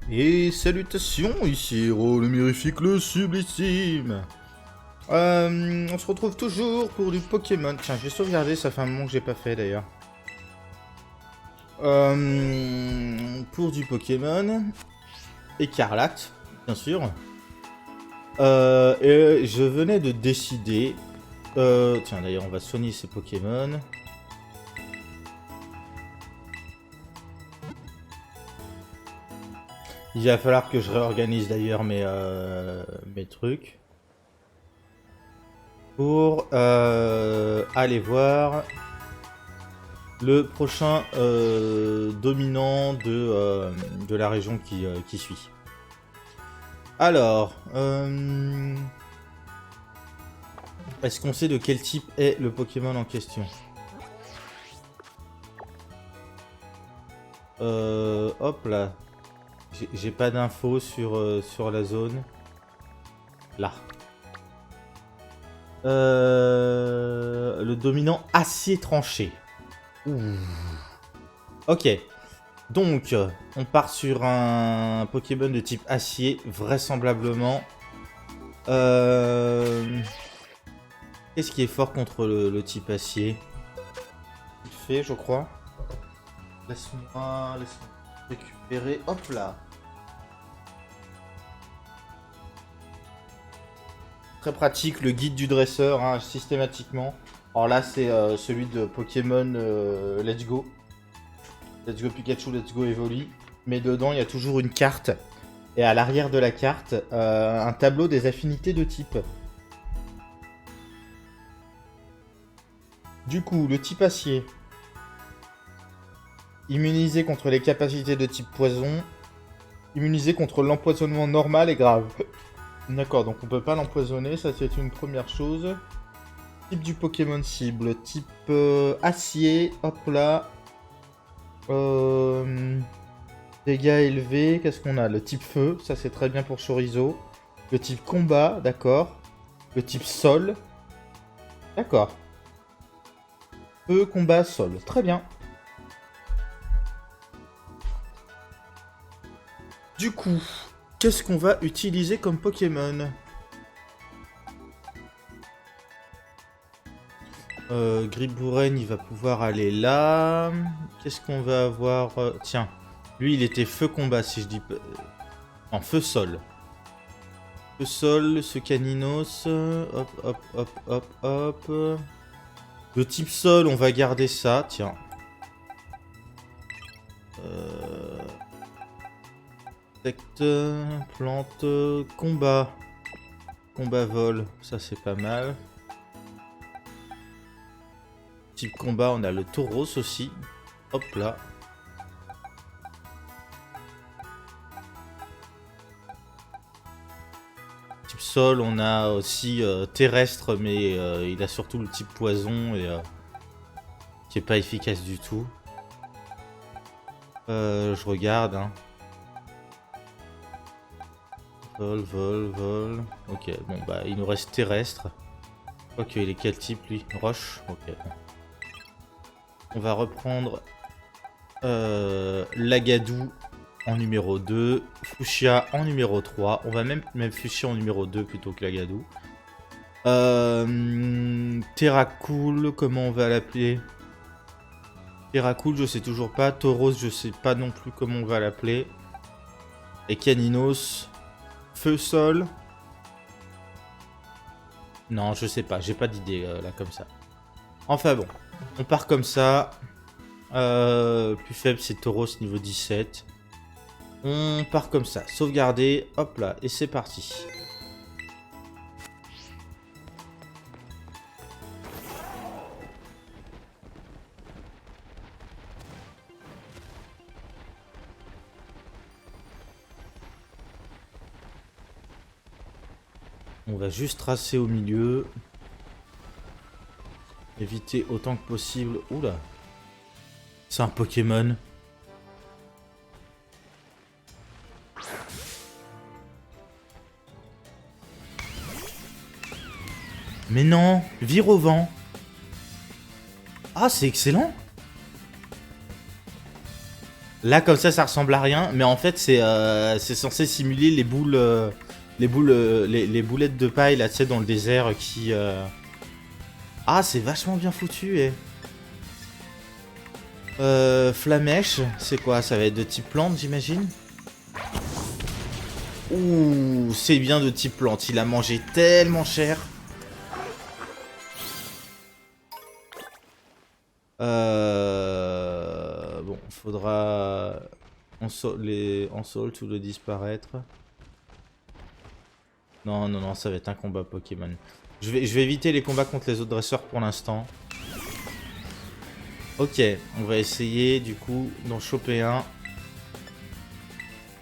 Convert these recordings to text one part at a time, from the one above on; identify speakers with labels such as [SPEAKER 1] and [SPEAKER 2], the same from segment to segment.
[SPEAKER 1] Et salutations, ici Hero, le mirifique, le sublissime. On se retrouve toujours pour du Pokémon. Tiens, j'ai sauvegardé, ça fait un moment que j'ai pas fait d'ailleurs. Pour du Pokémon Écarlate, bien sûr. Et je venais de décider... tiens, d'ailleurs, on va soigner ces Pokémon. Il va falloir que je réorganise d'ailleurs mes trucs. Pour aller voir le prochain dominant de la région qui suit. Alors, est-ce qu'on sait de quel type est le Pokémon en question? Hop là. J'ai pas d'infos sur la zone. Là. Le dominant acier tranché. Ouh. Ok. Donc, on part sur un Pokémon de type acier, vraisemblablement. Qu'est-ce qui est fort contre le type acier? Il fait, je crois. Laisse-moi récupérer. Hop là. Très pratique, le guide du dresseur, hein, systématiquement. Alors là, c'est celui de Pokémon Let's Go. Let's Go Pikachu, Let's Go Evoli. Mais dedans, il y a toujours une carte. Et à l'arrière de la carte, un tableau des affinités de type. Du coup, le type acier. Immunisé contre les capacités de type poison. Immunisé contre l'empoisonnement normal et grave. D'accord, donc on peut pas l'empoisonner, ça c'est une première chose. Type du Pokémon cible, type acier, hop là. Dégâts élevés, qu'est-ce qu'on a? Le type feu, ça c'est très bien pour Chorizo. Le type combat, d'accord. Le type sol. D'accord. Feu, combat, sol, très bien. Du coup, qu'est-ce qu'on va utiliser comme Pokémon? Gribouren, il va pouvoir aller là. Qu'est-ce qu'on va avoir? Tiens, lui, il était feu combat, si je dis pas... En feu sol. Feu sol, ce Caninos. Hop, hop, hop, hop, hop. Le type sol, on va garder ça, tiens. Insecte, plante, combat. Combat vol, ça c'est pas mal. Type combat, on a le Tauros aussi. Hop là. Type sol, on a aussi terrestre, mais il a surtout le type poison et qui est pas efficace du tout. Je regarde. Hein. Vol, vol, vol. Ok, bon bah il nous reste terrestre. Ok, il est quel type lui? Roche. Ok. On va reprendre Lagadou en numéro 2, Fuchsia en numéro 3. On va même Fuchsia en numéro 2 plutôt que Lagadou. Terracool, comment on va l'appeler? Terracool, je sais toujours pas. Tauros, je sais pas non plus comment on va l'appeler. Et Caninos, Feu Sol. Non, je sais pas, j'ai pas d'idée là comme ça. Enfin bon, on part comme ça. Plus faible, c'est Tauros niveau 17. On part comme ça, sauvegarder, hop là, et c'est parti. On va juste tracer au milieu. Éviter autant que possible. Oula. C'est un Pokémon. Mais non, vire au vent. Ah, c'est excellent. Là, comme ça ressemble à rien, mais en fait, c'est censé simuler les boules, les boulettes de paille, là, tu sais, dans le désert qui... Ah, c'est vachement bien foutu, eh. Flamèche, c'est quoi? Ça va être de type plante, j'imagine? Ouh, c'est bien de type plante. Il a mangé tellement cher. Bon, faudra en salt ou le disparaître. Non, non, non, ça va être un combat Pokémon. Je vais éviter les combats contre les autres dresseurs pour l'instant. Ok, on va essayer du coup d'en choper un.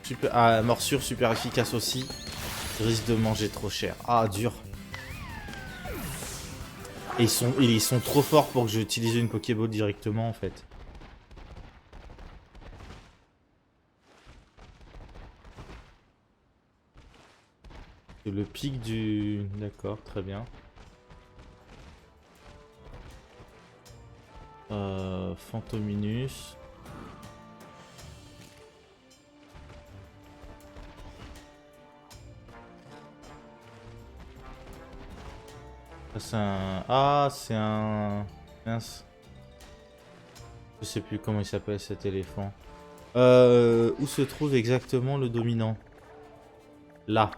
[SPEAKER 1] Super, ah, morsure super efficace aussi. Il risque de manger trop cher. Ah, dur. Et ils sont trop forts pour que j'utilise une Pokéball directement en fait. Le pic du... D'accord, très bien. Phantominus. C'est un... Ah, c'est un... Mince. Je sais plus comment il s'appelle cet éléphant. Où se trouve exactement le dominant? Là.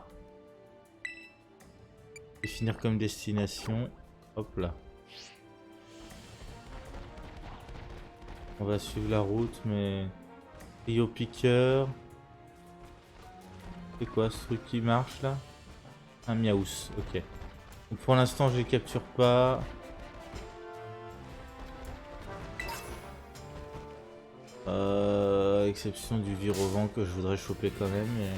[SPEAKER 1] Définir comme destination. Hop là. On va suivre la route, mais... Rio Piqueur. C'est quoi ce truc qui marche là? Un Miaous, ok. Donc, pour l'instant, je les capture pas. Exception du Virovent que je voudrais choper quand même. Mais...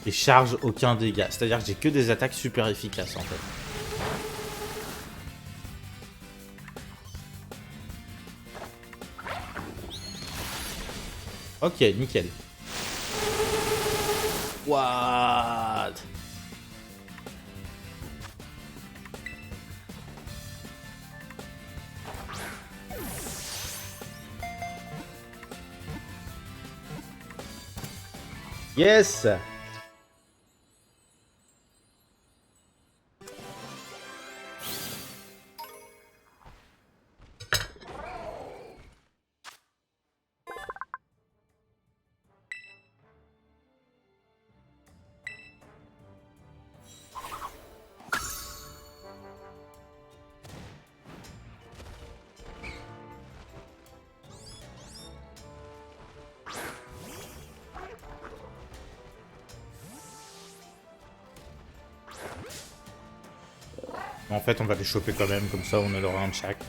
[SPEAKER 1] Et charge aucun dégât. C'est-à-dire que j'ai que des attaques super efficaces en fait. Ok, nickel. What? Yes! En fait, on va les choper quand même, comme ça on en aura un de chaque.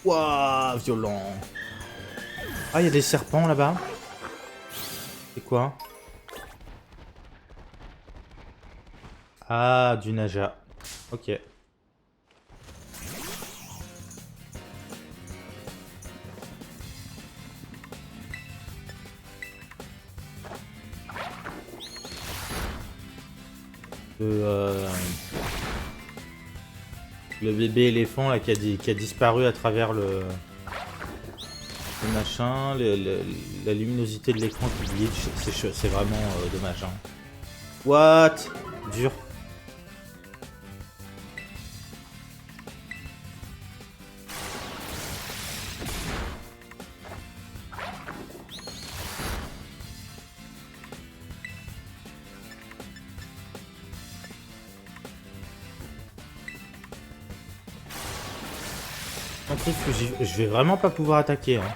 [SPEAKER 1] Waouh, violent. Ah, il y a des serpents là-bas. C'est quoi? Ah, du Naja. Ok. Le bébé éléphant là, qui a disparu à travers le machin, la luminosité de l'écran qui glitch, c'est vraiment dommage. Hein. What? Dur. Un truc que je vais vraiment pas pouvoir attaquer. Hein.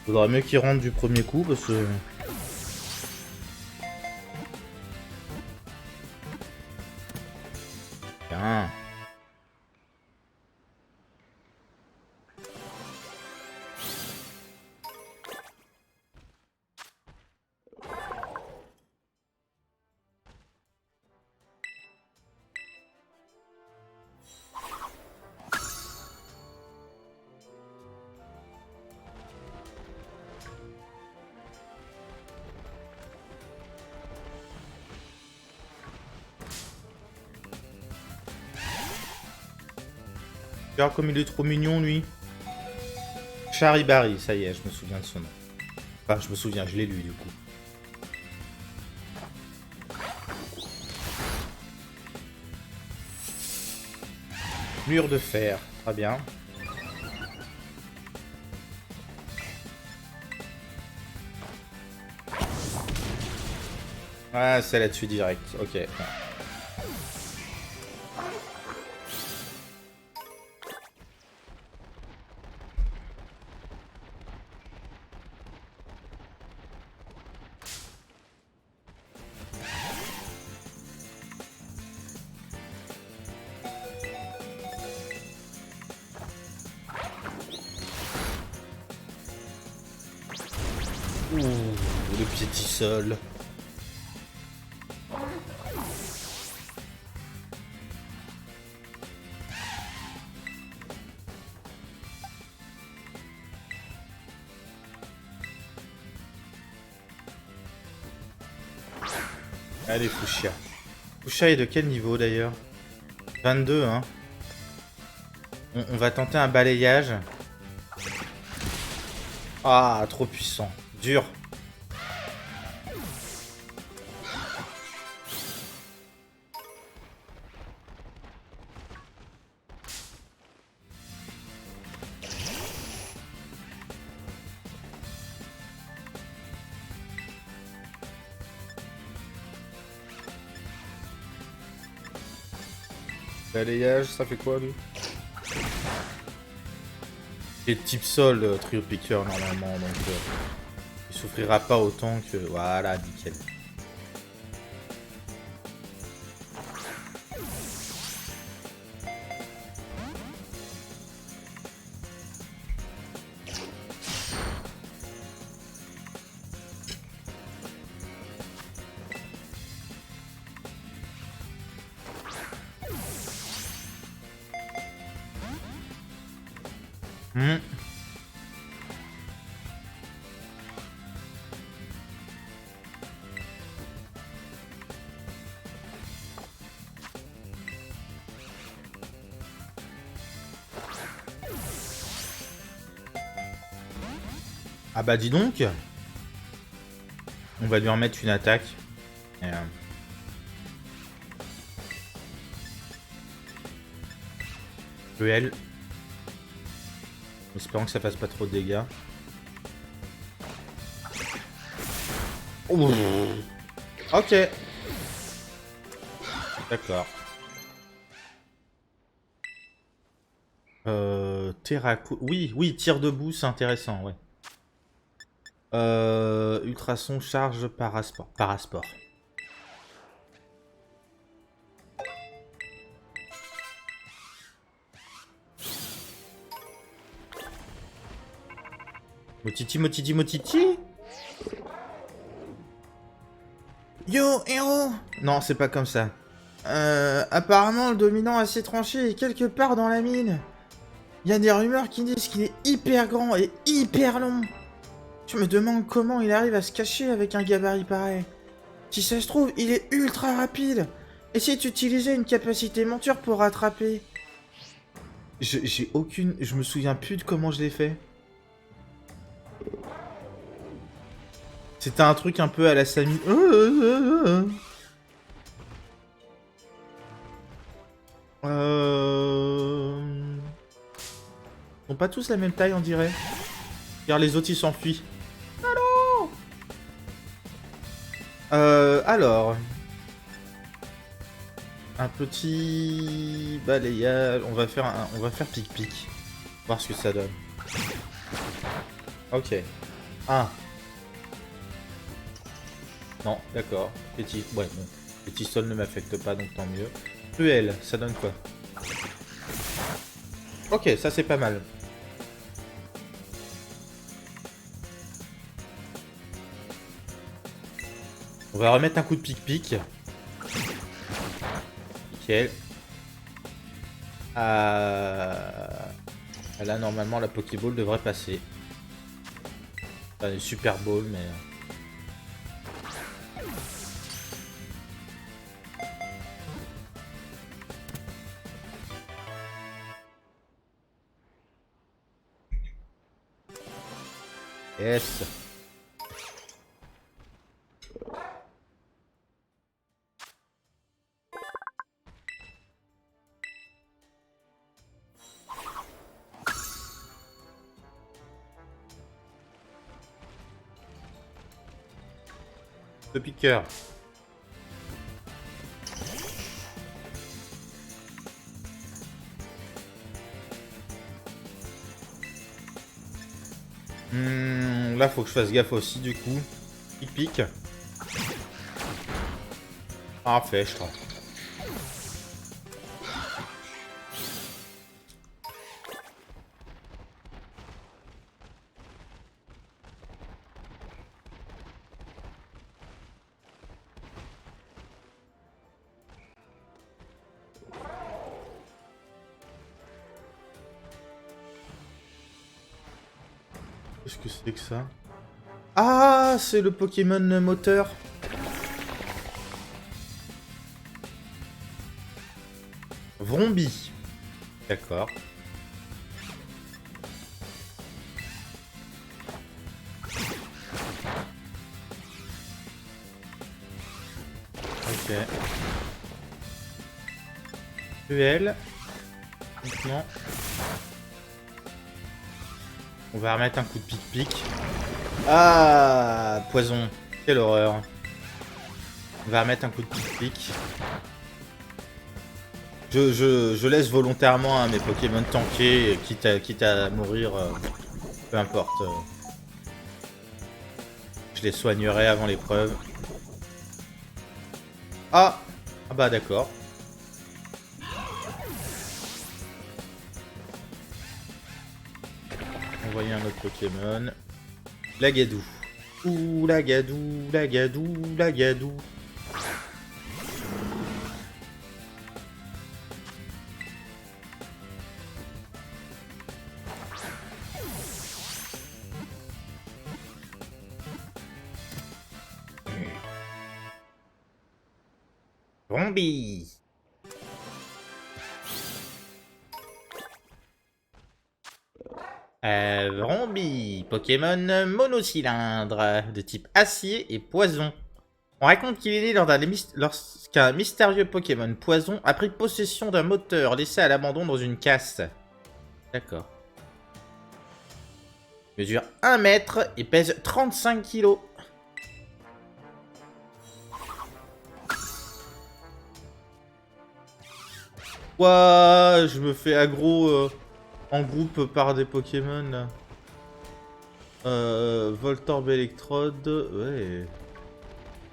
[SPEAKER 1] Faudra mieux qu'il rentre du premier coup parce que... Bien. Regarde comme il est trop mignon, lui. Charibari, ça y est, je me souviens de son nom. Enfin, je me souviens, je l'ai lu, du coup. Mur de fer, très bien. Ah, c'est là-dessus direct, ok. Ouh, le pied tissol. Allez, Fuchsia. Fuchsia est de quel niveau d'ailleurs? 22, hein. On va tenter un balayage. Ah, trop puissant. Dur. Balayage, ça fait quoi lui? Et type sol, trio piqueur normalement, donc il souffrira pas autant que... Voilà, nickel. Hmm. Ah bah dis donc. On va lui en mettre une attaque. Et, Duel. Espérons que ça fasse pas trop de dégâts. Ouh. Ok. D'accord. Terraco... Oui, tir debout, c'est intéressant, ouais. Ultrason, charge, parasport. Parasport. Motiti, motiti, motiti. Yo, héros. Non, c'est pas comme ça. Apparemment, le dominant a ses tranchées est quelque part dans la mine. Il y a des rumeurs qui disent qu'il est hyper grand et hyper long. Je me demande comment il arrive à se cacher avec un gabarit pareil. Si ça se trouve, il est ultra rapide. Et si tu utilisais une capacité monture pour rattraper? J'ai aucune... Je me souviens plus de comment je l'ai fait. C'était un truc un peu à la Samy. Ils sont pas tous la même taille, on dirait. Car les autres, ils s'enfuient. Allô. Alors... Un petit balayage. On va faire pic-pic. Voir ce que ça donne. Ok. Ah. Non, d'accord. Petit... Ouais, bon. Petit sol ne m'affecte pas, donc tant mieux. Cruel, ça donne quoi? Ok, ça c'est pas mal. On va remettre un coup de pic-pic. Nickel. Là, normalement, la Pokéball devrait passer. Enfin, une Super Ball, mais... Yes. Le piqueur. Là, faut que je fasse gaffe aussi, du coup. Pique. Ah, flèche, là. Qu'est-ce que c'est que ça? Ah, c'est le Pokémon moteur. Vrombi. D'accord. Ok. Cruel. Maintenant. On va remettre un coup de pic-pic. Ah, poison. Quelle horreur. On va remettre un coup de pic-pic. Je laisse volontairement hein, mes Pokémon tanker, quitte à mourir. Peu importe. Je les soignerai avant l'épreuve. Ah! Ah bah d'accord. Envoyer un autre Pokémon. Lagadou. Ouh, Lagadou, Lagadou, Lagadou. Vrombi. Vrombi, Pokémon monocylindre, de type acier et poison. On raconte qu'il est né lorsqu'un mystérieux Pokémon poison a pris possession d'un moteur laissé à l'abandon dans une casse. D'accord. Mesure 1 mètre et pèse 35 kilos. Ouah, je me fais aggro en groupe par des Pokémon là. Voltorb électrode. Ouais.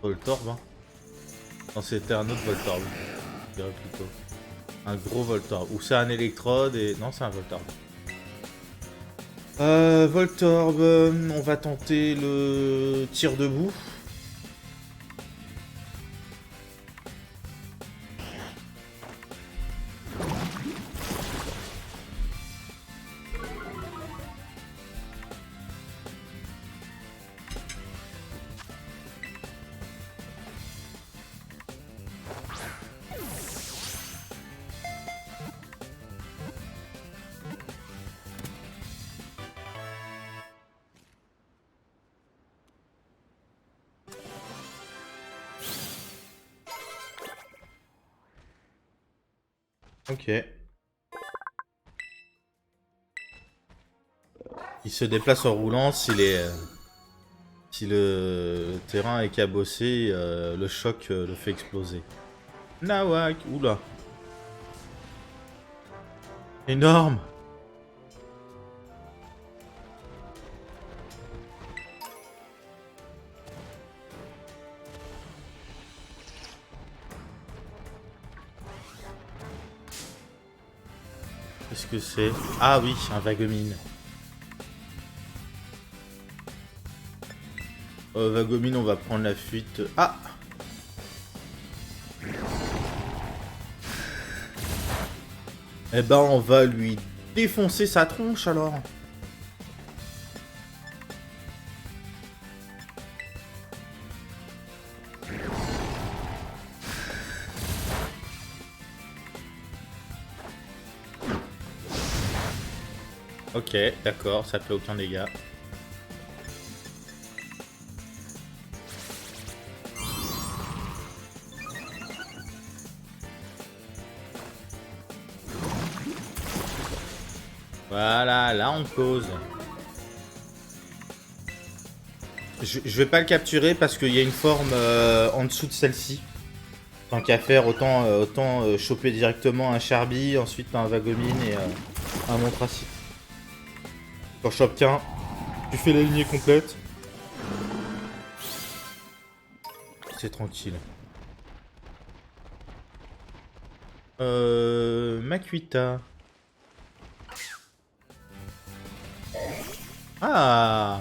[SPEAKER 1] Voltorb, hein. Non, c'était un autre Voltorb. Je dirais plutôt. Un gros Voltorb. Ou c'est un électrode et. Non, c'est un Voltorb. Voltorb, on va tenter le tir debout. Ok. Il se déplace en roulant si le terrain est cabossé, le choc le fait exploser. Nawak, oula. Énorme. Qu'est-ce que c'est? Ah oui, un Vagomine. Vagomine, on va prendre la fuite. Ah! Eh ben, on va lui défoncer sa tronche alors. Ok, d'accord, ça fait aucun dégât. Voilà, là on cause. Je vais pas le capturer parce qu'il y a une forme en dessous de celle-ci. Tant qu'à faire, autant choper directement un Charby, ensuite un Vagomine et un Montracite. Quand je t'obtiens, tu fais la lignée complète. C'est tranquille. Makuita. Ah,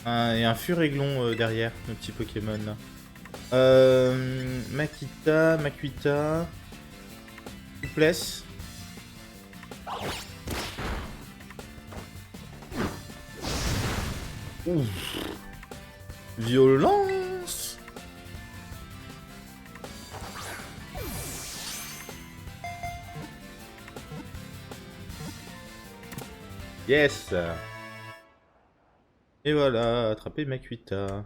[SPEAKER 1] et un Furéglon derrière, le petit Pokémon là. Makuita. Souplesse. Ouf. Violence. Yes. Et voilà, attraper Makuita.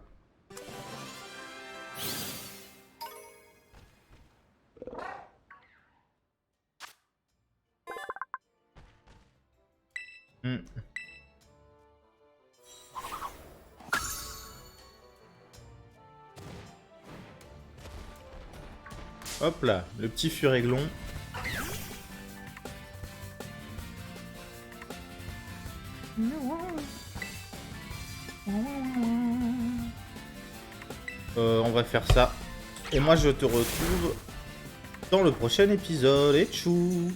[SPEAKER 1] Hop là, le petit Furéglon. On va faire ça. Et moi je te retrouve dans le prochain épisode. Et tchou!